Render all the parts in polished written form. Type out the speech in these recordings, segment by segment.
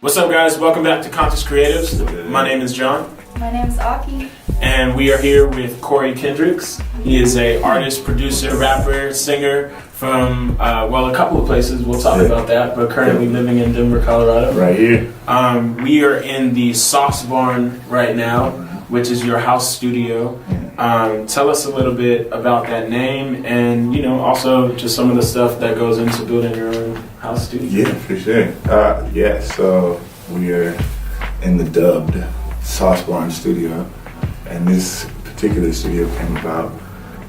What's up, guys? Welcome back to Conscious Creatives. My name is Jon. My name is Aki. And we are here with Cory Kendrix. He is an artist, producer, rapper, singer from, a couple of places. We'll talk about that, but currently living in Denver, Colorado. Right here. We are in the Sauce Barn right now, which is your house studio. Tell us a little bit about that name and, also just some of the stuff that goes into building your own house studio. Yeah, for sure. So we are in the dubbed Sauce Barn studio, and this particular studio came about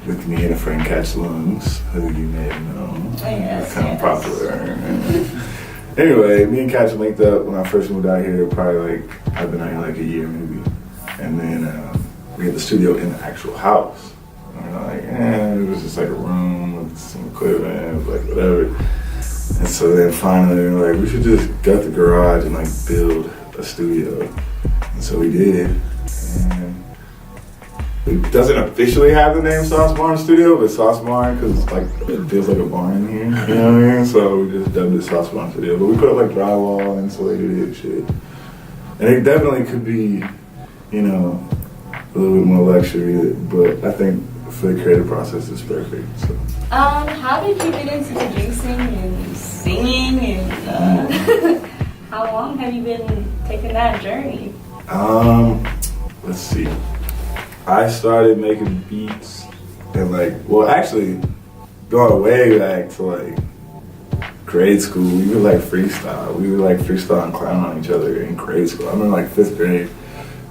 with me and a friend, Catch Lungs, who you may have known. Yes, kind of popular. Anyway, me and Catch linked up when I first moved out here. Probably I've been out here like a year maybe, and then we had the studio in the actual house. And we're like, it was just like a room with some equipment, like whatever. And so then finally we were like, we should just gut the garage and like build a studio. And so we did. And it doesn't officially have the name Sauce Barn Studio, but Sauce Barn, because it feels like a barn in here, you know what I mean? So we just dubbed it Sauce Barn Studio. But we put up like drywall, insulated it and shit. And it definitely could be, a little bit more luxury, but I think for the creative process it's perfect. So. How did you get into producing and singing, and how long have you been taking that journey? Let's see. I started making beats and actually going way back to grade school. We would freestyle. We would freestyle and clown on each other in grade school. I remember 5th grade.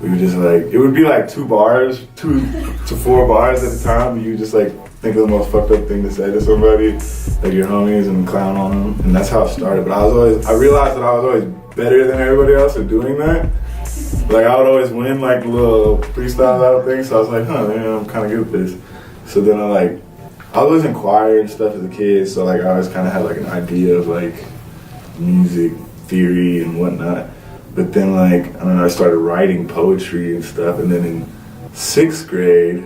We would just it would be 2 bars, 2 to 4 bars at a time. And you just think of the most fucked up thing to say to somebody, your homies, and clown on them. And that's how it started. But I realized that I was always better than everybody else at doing that. I would always win the little freestyle out of things. So I was like, I'm kind of good at this. So then I was always in choir and stuff as a kid. So I always kind of had an idea of music theory and whatnot. But then I started writing poetry and stuff, and then in 6th grade,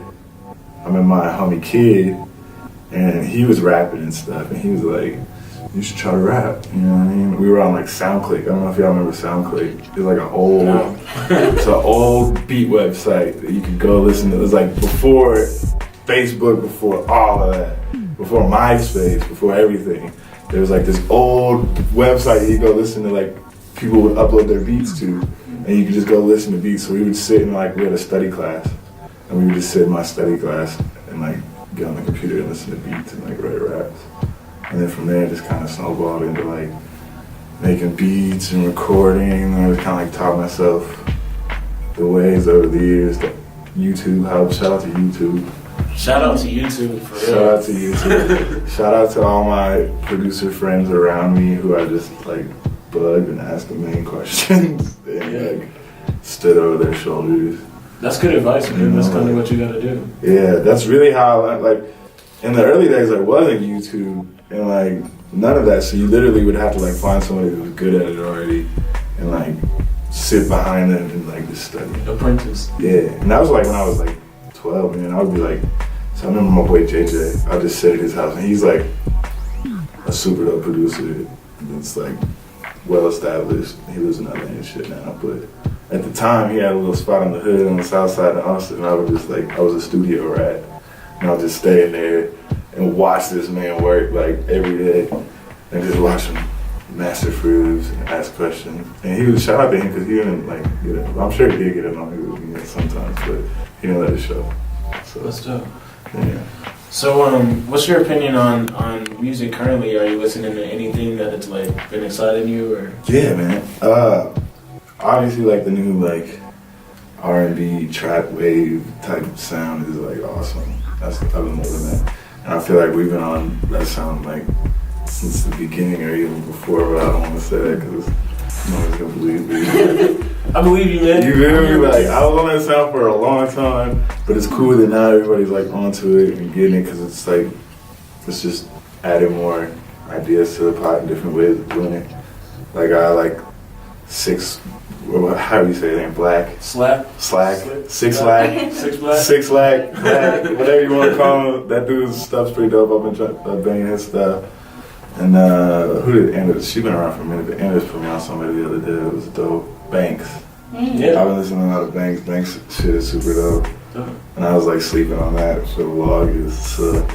I met my homie Kid, and he was rapping and stuff, and he was like, you should try to rap, you know what I mean? We were on SoundClick. I don't know if y'all remember SoundClick. It's an old beat website that you could go listen to. It was before Facebook, before all of that, before MySpace, before everything. There was this old website that you go listen to people would upload their beats to, and you could just go listen to beats. So we would sit in we had a study class, and we would just sit in my study class and get on the computer and listen to beats and write raps. And then from there, it just kind of snowballed into making beats and recording. And I was kind of taught myself the ways over the years that YouTube helped. Shout out to YouTube. Shout out to YouTube, for real. Shout out to YouTube. Shout out to all my producer friends around me who I just bugged and asked a million questions and stood over their shoulders. That's good advice, man. That's kind of what you gotta do. Yeah, that's really how in the early days there wasn't YouTube and none of that, so you literally would have to find somebody who was good at it already and sit behind them and just study. Apprentice. Yeah, and that was when I was 12, man. I would be so I remember my boy JJ, I'd just sit at his house, and he's a super dope producer. It's well established. He lives in LA and shit now, but at the time he had a little spot on the hood on the south side of Austin, and I would just I was a studio rat, and I would just stay in there and watch this man work every day, and just watch him master fruits and ask questions. And he was, shout out to him, because he didn't get it. I'm sure he did get it on his sometimes, but he didn't let it show. So that's dope. Yeah. So, what's your opinion on music currently? Are you listening to anything that it's been exciting you, or? Yeah, man. Obviously, the new R&B trap wave type sound is awesome. I've been loving that, and I feel we've been on that sound since the beginning or even before. But I don't want to say that because no one's gonna believe me. I believe you, man. You feel me? I was on that sound for a long time, but it's cool that now everybody's onto it and getting it, because it's just adding more ideas to the pot and different ways of doing it. I 6, how do you say it? Black? Slack? Slack. Six Slack. Six Slack. Whatever you want to call him. That dude's stuff's pretty dope. I've been banging his stuff. And who did Anders? She been around for a minute, but Anders put me on somebody the other day. It was dope. Banks. Yeah. I've been listening to a lot of Banks. Banks shit is super dope. And I was like sleeping on that for the longest. So,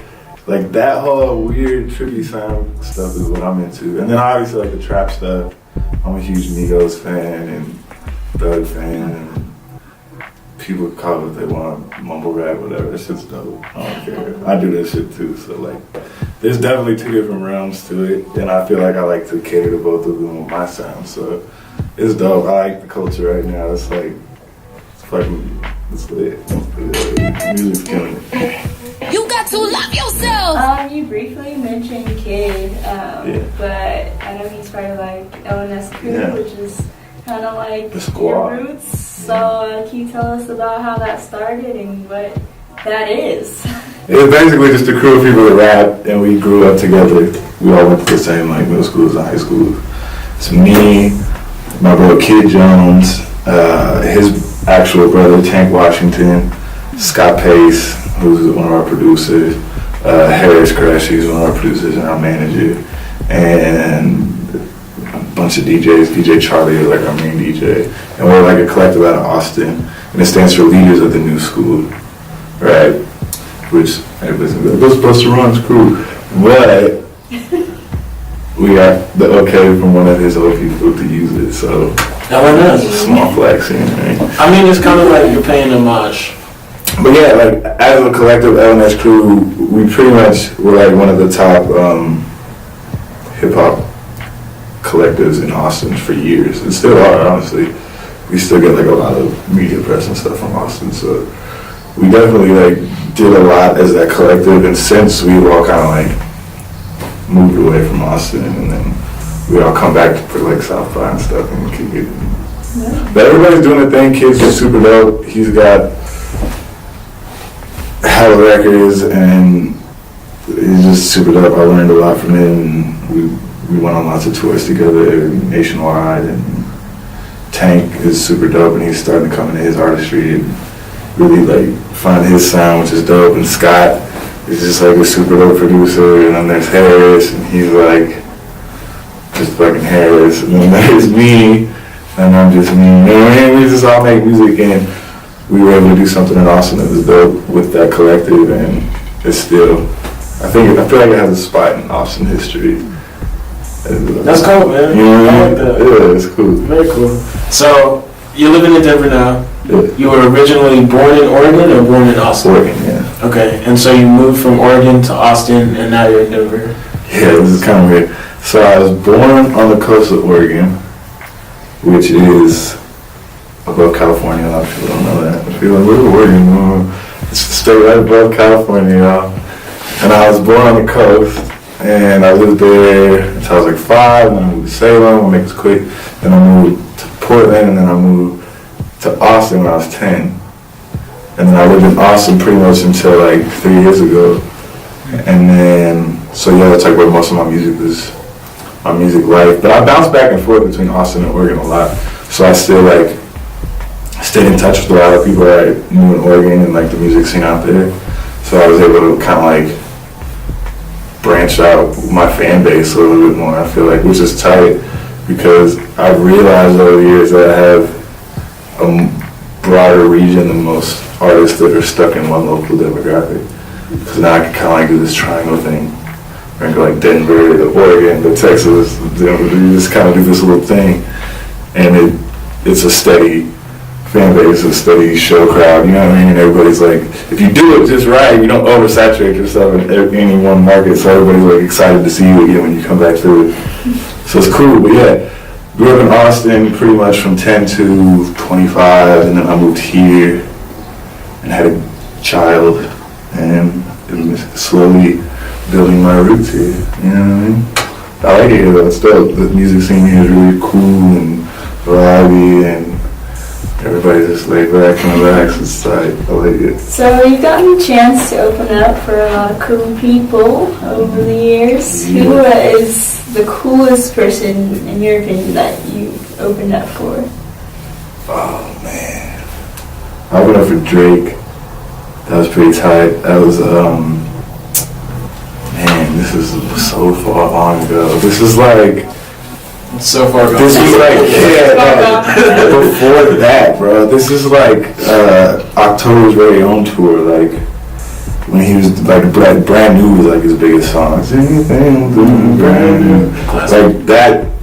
like that whole weird trippy sound stuff is what I'm into. And then obviously like the trap stuff. I'm a huge Migos fan and Thug fan. And people call it what they want, mumble rap, whatever. That shit's dope. I don't care. I do that shit too. So like, there's definitely two different realms to it. And I feel like I like to cater to both of them with my sound. So it's dope. I like the culture right now. It's like, it's fucking, it's lit. Music's killing it. You got to love yourself. You briefly mentioned Kid, but I know he's part of like LNS Crew, which is kind of like The Squad. your roots. So can you tell us about how that started and what that is? It's basically just a crew of people that rap, and we grew up together. We all went to the same like middle schools and high schools. It's me, my brother Kid Jones, his actual brother Tank Washington, Scott Pace, who's one of our producers, Harris Crash, he's one of our producers and our manager, and a bunch of DJs. DJ Charlie is like our main DJ, and we're like a collective out of Austin, and it stands for Leaders of the New School, right? Which everybody's like, we're supposed to run crew, but we got the okay from one of his old people to use it, so small flex, right? I mean, it's kind of like you're paying homage. But yeah, like as a collective LNS crew, we pretty much were like one of the top hip hop collectives in Austin for years, and still are, honestly. We still get like a lot of media press and stuff from Austin, so we definitely like did a lot as that collective. And since we've all kind of like moved away from Austin, and then we all come back for like South by and stuff and keep getting. But everybody's doing their thing. Kids are super dope. He's got hella records and he's just super dope. I learned a lot from him, and we went on lots of tours together nationwide. And Tank is super dope, and he's starting to come into his artistry and really like find his sound, which is dope. And Scott is just like a super dope producer. And then there's Harris, and he's like just fucking Harris. And then there's me, and I'm just me. You know what I mean? We just all make music, and we were able to do something in Austin that was dope with that collective, and it's still, I feel like it has a spot in Austin history. That's cool, man. You know what I I mean? like that. Yeah, it's cool. Very cool. So, you're living in Denver now. Yeah. You were originally born in Oregon or born in Austin? Oregon, yeah. Okay, and so you moved from Oregon to Austin, and now you're in Denver. Yeah, this is kind of weird. So I was born on the coast of Oregon, which is above California. A lot of people don't know that. People are like, where's Oregon? Oh, it's the state right above California, y'all. And I was born on the coast, and I lived there until I was like 5, and then I moved to Salem, I'll make this quick. Then I moved to Portland, and then I moved to Austin when I was 10. And then I lived in Austin pretty much until like 3 years ago. And then, so yeah, that's like where most of my music was, my music life. But I bounced back and forth between Austin and Oregon a lot. So I still like stayed in touch with a lot of people that I knew in Oregon and like the music scene out there. So I was able to kind of like branch out my fan base a little bit more, I feel like, which is tight because I've realized over the years that I have a broader region than most artists that are stuck in one local demographic. Because now I can kind of like do this triangle thing. Where I can go like Denver to Oregon to Texas, Denver, you just kind of do this little thing. And it's a steady fan base, a steady show crowd, you know what I mean? And everybody's like, if you do it just right, you don't oversaturate yourself in any one market, so everybody's like excited to see you again when you come back through. So it's cool, but yeah, grew up in Austin pretty much from 10 to 25, and then I moved here and had a child, and slowly building my roots here, you know what I mean? I like it here though, it's dope. The music scene here is really cool and vibey, and everybody's just laid back and relaxed. It's tight. I like it. So you've gotten a chance to open up for a lot of cool people over the years. Yeah. Who is the coolest person, in your opinion, that you've opened up for? Oh man, I opened up for Drake. That was pretty tight. That was man, this is so far long ago. This is like. So far gone. This is like, before that, bro. This is like October's very own tour, like when he was like Brand New was like his biggest song. Anything brand new. Like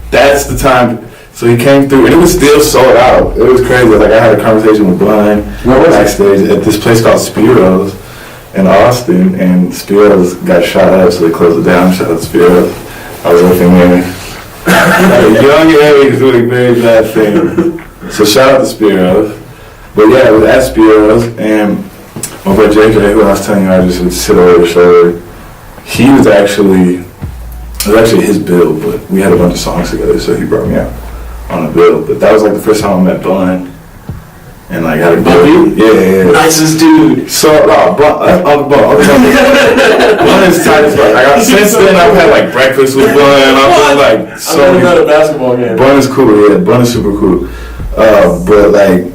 that's the time. So he came through and it was still sold out. It was crazy. Like I had a conversation with Blind backstage at this place called Spiro's in Austin, and Spiro's got shot up, so they closed it down. Shout out to Spiro's. I was working there. At a young age doing very bad things. So shout out to Spiro's. But yeah, it was at Spiro's, and my boy JJ, who I was telling you I just would sit over the shoulder, it was actually his bill, but we had a bunch of songs together, so he brought me out on the bill. But that was like the first time I met Bun. And like had a good, yeah. Nicest dude. So Bun is tight as fuck. Since then I've had like breakfast with Bun. I've been like so. I've never been at a basketball game. Bun is cool, yeah. Bun is super cool. But like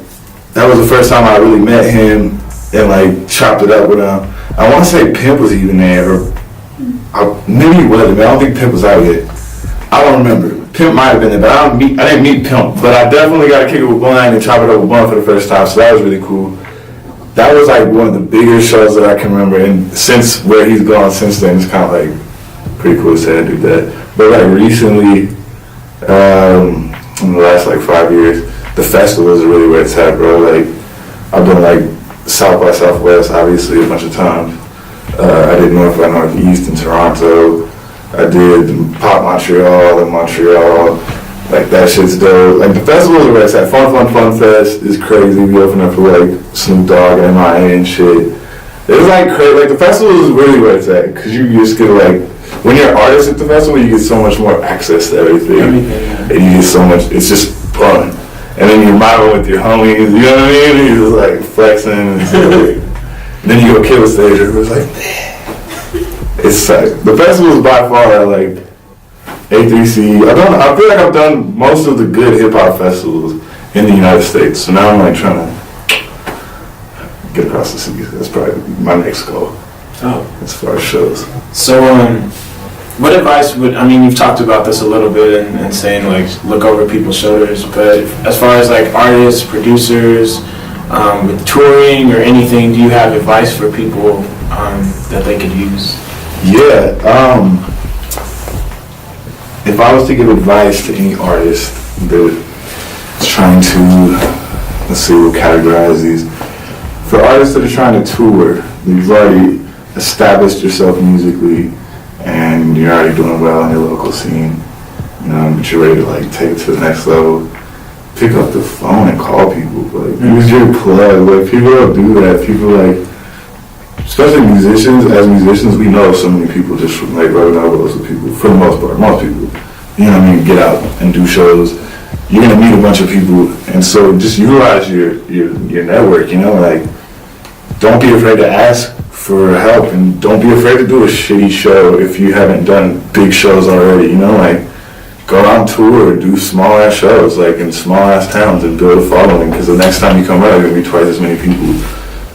that was the first time I really met him and like chopped it up with him. I want to say Pimp was even there, or maybe he wasn't. I don't think Pimp was out yet. I don't remember. Pimp might have been there, but I didn't meet Pimp. But I definitely got to kick it with Blind and chop it up with Bun for the first time, so that was really cool. That was like one of the bigger shows that I can remember, and since where he's gone since then, it's kind of like pretty cool to say I do that. But like recently, in the last like 5 years, the festivals are really where it's at, bro. Like I've done like South by Southwest, obviously a bunch of times. I did North by Northeast in Toronto. I did Pop Montreal in Montreal. Like that shit's dope. Like the festivals are where it's at. Fun Fest is crazy. We open up for like Snoop Dogg and MIA and shit. It's like crazy. Like the festival is really where it's at, because you just get like, when you're an artist at the festival, you get so much more access to everything. And you get so much, it's just fun. And then you're modeling with your homies, you know what I mean? And you're just like flexing and stuff. And then you go kill a stage, and it's like, it's like, the festival is by far like A3C. I feel like I've done most of the good hip hop festivals in the United States. So now I'm like trying to get across the seas. That's probably my next goal. Oh, as far as shows. So, what advice you've talked about this a little bit and saying like look over people's shoulders, but as far as like artists, producers, with touring or anything, do you have advice for people that they could use? Yeah, if I was to give advice to any artist that's trying to, let's see, we'll categorize these. For artists that are trying to tour, you've already established yourself musically and you're already doing well in your local scene, but you're ready to like take it to the next level. Pick up the phone and call people. Like, use your plug. Like, people don't do that. People like, especially musicians, as musicians, we know so many people just from like rubbing elbows with people, for the most part, most people. You know what I mean? Get out and do shows. You're gonna meet a bunch of people, and so just utilize your network, like, don't be afraid to ask for help, and don't be afraid to do a shitty show if you haven't done big shows already, like, go out on tour, do small ass shows, like in small ass towns, and build a following, because the next time you come out, there's gonna be twice as many people.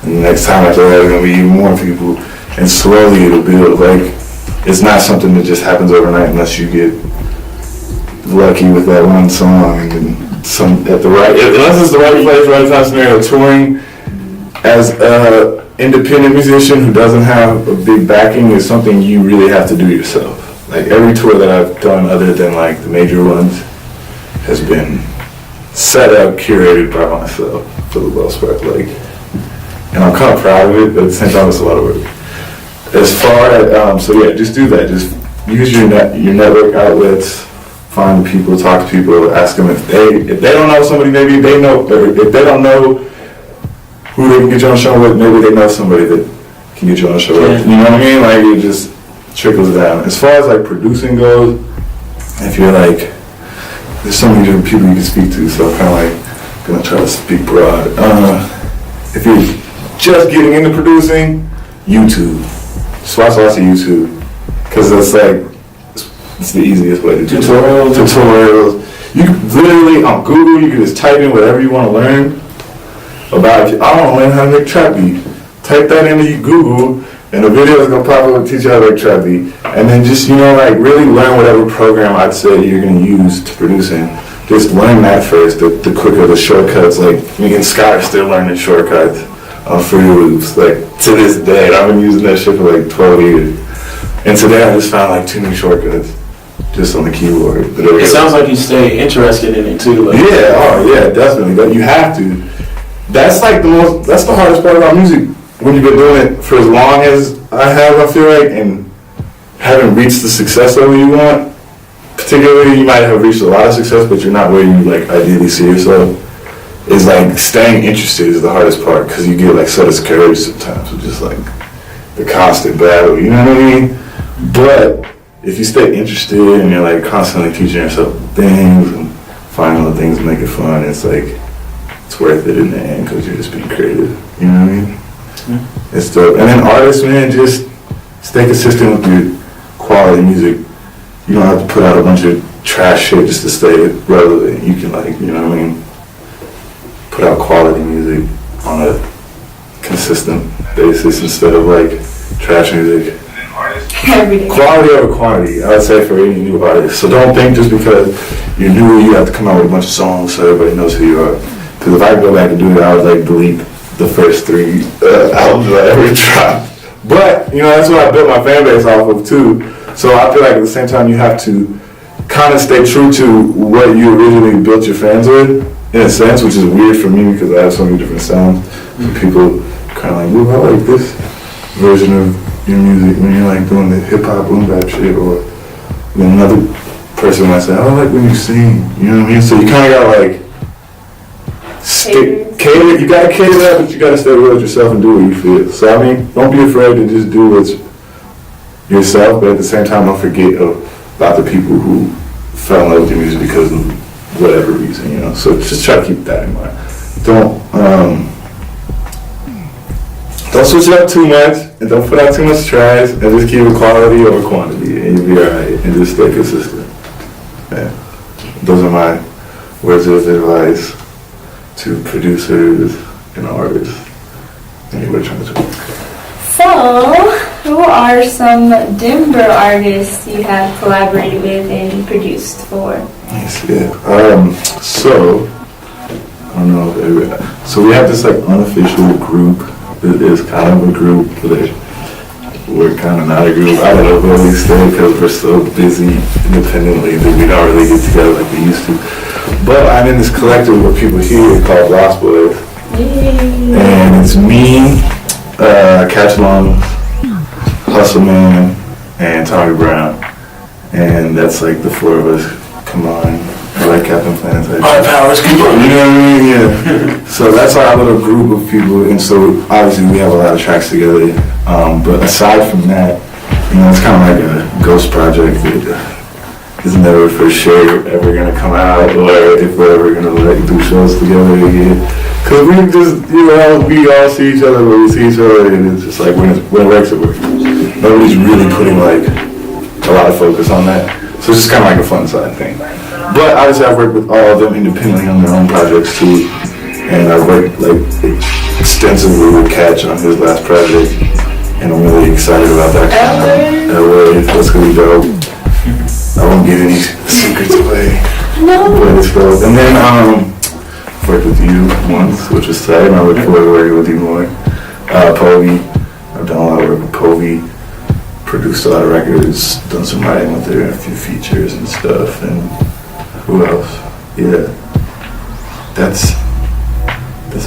And the next time after that, there's gonna be even more people, and slowly it'll build. Like, it's not something that just happens overnight unless you get lucky with that one song and unless it's the right place, right time scenario. Touring as an independent musician who doesn't have a big backing is something you really have to do yourself. Like, every tour that I've done other than like the major ones has been set up, curated by myself for the most part. Like, and I'm kind of proud of it, but at the same time, it's a lot of work. As far as, so yeah, just do that. Just use your network outlets, find people, talk to people, ask them if they don't know somebody, maybe they know, or if they don't know who they can get you on a show with, maybe they know somebody that can get you on a show with. You know what I mean? Like, it just trickles down. As far as like producing goes, if you're like, there's so many different people you can speak to, so I'm kind of like gonna try to speak broad. If you're just getting into producing, YouTube. Just watch lots of YouTube, because it's like, it's the easiest way to do it. Tutorials. You can literally, on Google, you can just type in whatever you want to learn about. I want to learn how to make trap beat. Type that into Google, And the video is gonna pop up and teach you how to make trap beat. And then just, like really learn whatever program I'd say you're gonna use to produce in. Just learn that first, the quicker, the shortcuts. Like me and Scott are still learning shortcuts on Fruity Loops. Like to this day, I've been using that shit for like 12 years. And today I just found like 2 new shortcuts just on the keyboard. It sounds like you stay interested in it too. Like. Yeah, definitely. But you have to. That's like that's the hardest part about music. When you've been doing it for as long as I have, I feel like, and haven't reached the success level you want, particularly you might have reached a lot of success, but you're not where you like ideally see yourself, is like staying interested is the hardest part, because you get like so discouraged sometimes with just like the constant battle, you know what I mean? But if you stay interested and you're like constantly teaching yourself things and finding little things to make it fun, it's like, it's worth it in the end because you're just being creative, you know what I mean? It's dope. And then artists, man, just stay consistent with your quality music. You don't have to put out a bunch of trash shit just to stay relevant. You can like, you know what I mean, put out quality music on a consistent basis instead of like trash music. Quality over quantity, I would say, for any new artist. So don't think just because you're new, you have to come out with a bunch of songs so everybody knows who you are. Because if I could go back and do it, I would like delete the first 3 albums that I ever dropped. But, that's what I built my fan base off of too. So I feel like at the same time you have to kind of stay true to what you originally built your fans with, in a sense, which is weird for me because I have so many different sounds. And people kind of like, well, I like this version of your music when you're like doing the hip hop boom bap shit, or then another person might say, I don't like when you sing, you know what I mean? So you kind of gotta like, cater, you gotta cater that, but you gotta stay real with yourself and do what you feel. So I mean, don't be afraid to just do what's yourself, but at the same time, don't forget about the people who fell in love with your music because of whatever reason, So just try to keep that in mind. Don't switch it up too much, and don't put out too much trash, and just keep it quality over quantity, and you'll be alright, and just stay consistent. Yeah. Those are my words of advice to producers and artists. Anyway, trying to talk. So, who are some Denver artists you have collaborated with and produced for? Yes, yeah. So, I don't know. So we have this like unofficial group. It is kind of a group, but we're kind of not a group. I don't know where we stay because we're so busy independently that we don't really get together like we used to. But I'm in this collective with people here called Lost Boys. And it's me, Catch Long, Hustle Man, and Tommy Brown. And that's like the 4 of us combined. I like Captain Planet. Our powers combined. You know what I mean? Yeah. So that's our little group of people. And so obviously we have a lot of tracks together. But aside from that, it's kind of like a ghost project that is never for sure ever gonna come out, or if we're ever gonna like do shows together again. Cause we just, we all see each other when we see each other, and it's just like when it works, it works. Nobody's really putting like a lot of focus on that. So it's just kind of like a fun side thing. But obviously I've worked with all of them independently on their own projects too, and I've worked like extensively with Catch on his last project, and I'm really excited about that. LA, that's gonna be dope. I won't give any secrets away. No. But it's dope. And then worked with you once, which was sad, and I look forward to working with you more. Povey, I've done a lot of work with Povey, produced a lot of records, done some writing with her, a few features and stuff, and who else? Yeah. That's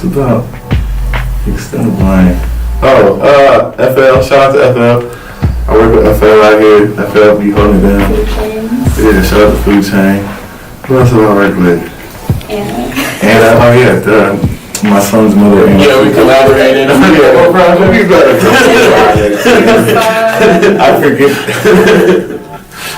about the extent of mine. FL, shout out to FL. I work with FL out here. FL be holding it down. Yeah, shout out to Food Chain. Who else have I worked with? Anna, my son's mother. Anna. Yeah, we collaborated on the whole project. We better I forget.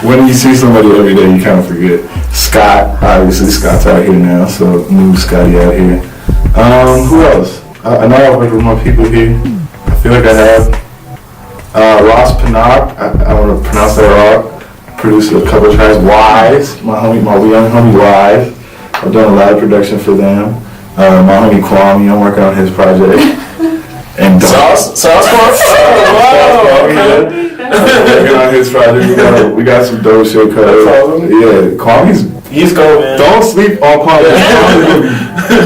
When you see somebody every day, you kind of forget. Scott, obviously Scott's out here now, so move Scotty out here. Who else? I know I've worked with more people here. I feel like I have. Ross Pinnock, I don't want to pronounce that wrong. Produced a couple of tracks. Wise, my young homie Wise. I've done a lot of production for them. My homie Kwame, I'm working on his project. And Sauce Bar? Oh, wow. Okay. Working on his project. We got some dope shit coming. Awesome. Yeah, Kwame's. He's going, man. Don't sleep on Kwame.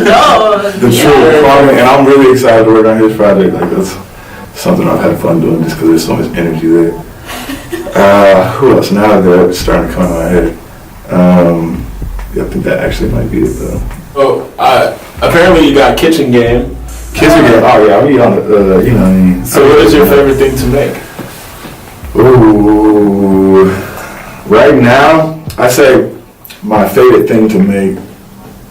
No. The truth, Kwame, and I'm really excited to work on his project. Like that's something I've had fun doing just because there's so much energy there. Who else? Now they're starting to come in my head. Yeah, I think that actually might be it though. Oh, apparently you got kitchen game. Kitchen game. Oh yeah, we on the. You know what I mean. So what is your favorite thing to make? Ooh, right now I say my favorite thing to make.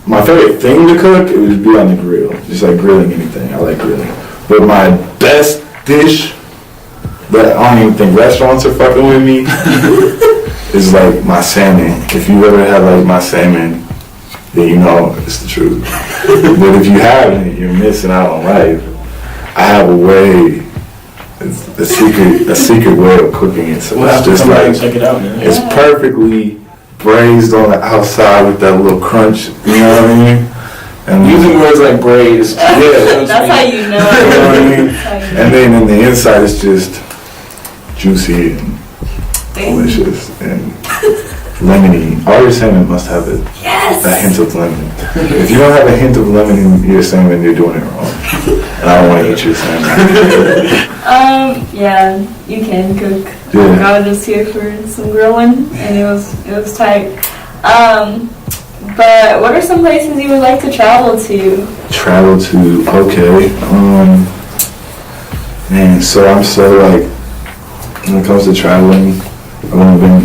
My favorite thing to cook, it would be on the grill. Just like grilling anything. I like grilling. But my best dish that I don't even think restaurants are fucking with me is like my salmon. If you ever had like my salmon, then you know it's the truth. But if you haven't, you're missing out on life. I have a way, a secret way of cooking it. So We'll have it's to just come back like, and check it out, man. it's perfectly braised on the outside with that little crunch, you know what I mean? And Using words like braised. Yeah. That's how you know. you know what I mean? That's how you know. And then in the inside it's just juicy and delicious and lemony. All your salmon must have a hint of lemon. If you don't have a hint of lemon in your salmon, you're doing it wrong. And I don't want to eat your salmon. Yeah, you can cook. Yeah. I was just here for some grilling, and it was tight. But what are some places you would like to travel to? Travel to, okay. Man, so I'm so like, when it comes to traveling, I've only been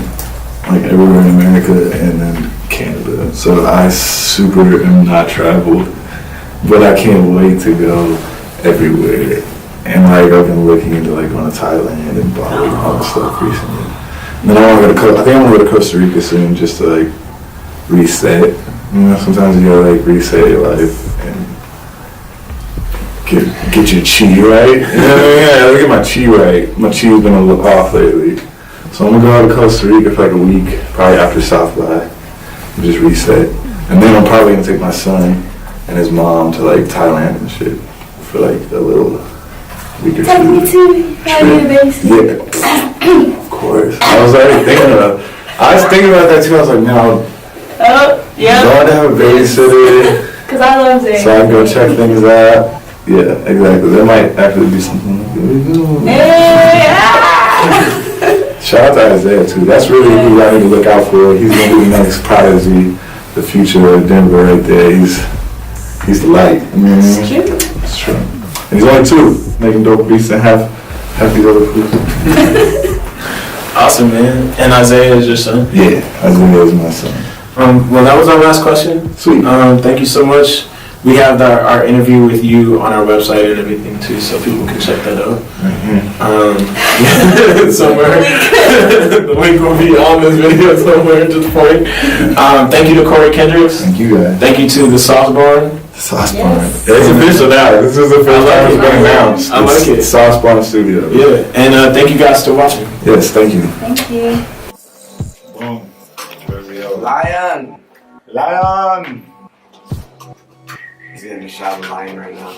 like everywhere in America and then Canada. So I super am not traveled, but I can't wait to go everywhere. And like I've been looking into like going to Thailand and Bali and all this stuff recently. And then I want to go to, I think I'm gonna go to Costa Rica soon just to like reset. You know, sometimes you gotta like reset your life and get your chi right. You know what I mean? I gotta get my chi right. My chi's been a little off lately. So I'm gonna go out to Costa Rica for like a week, probably after South by, and just reset. And then I'm probably gonna take my son and his mom to like Thailand and shit for like a little week or Take me two. to your base. Yeah, of course. I was already thinking about that too. I was like, man, Oh, yeah. going to have a babysitter. Because I love it. So I can go check things out. Yeah, exactly. There might actually be something like that. Hey, Shout out to Isaiah too. That's really who I need to look out for. He's gonna be the next prodigy, the future of Denver right there. He's the light. It's true. It's true. And he's only 2, making dope beats and have these other foods. Awesome, man. And Isaiah is your son? Yeah, Isaiah is my son. Well, that was our last question. Sweet. Thank you so much. We have our interview with you on our website and everything too, so people can check that out. Somewhere. The link will be on this video somewhere, just point. Thank you to Cory Kendrix. Thank you guys. Thank you to the Sauce Barn. Sauce Yes. Barn. It's official now. This is the first time it's been announced. I like it. Sauce Barn Studio. Yeah, and thank you guys for watching. Yes, thank you. Thank you. Boom. Lion! Lion! He's getting a shot of lion right now.